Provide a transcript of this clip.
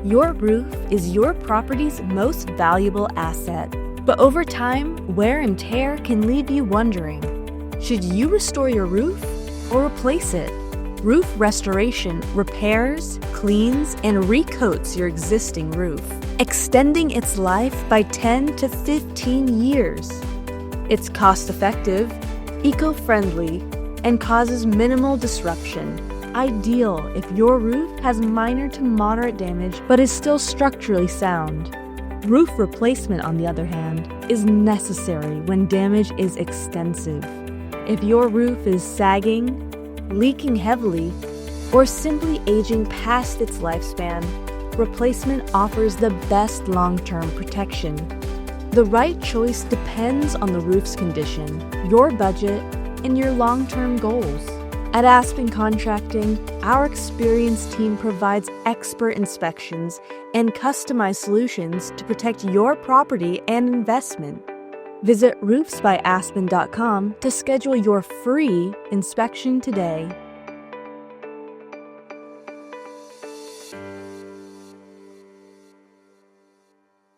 Your roof is your property's most valuable asset. But over time, wear and tear can leave you wondering, should you restore your roof or replace it? Roof restoration repairs, cleans, and recoats your existing roof, extending its life by 10 to 15 years. It's cost-effective, eco-friendly, and causes minimal disruption. Ideal if your roof has minor to moderate damage but is still structurally sound. Roof replacement, on the other hand, is necessary when damage is extensive. If your roof is sagging, leaking heavily, or simply aging past its lifespan, replacement offers the best long-term protection. The right choice depends on the roof's condition, your budget, and your long-term goals. At Aspen Contracting, our experienced team provides expert inspections and customized solutions to protect your property and investment. Visit roofsbyaspen.com to schedule your free inspection today.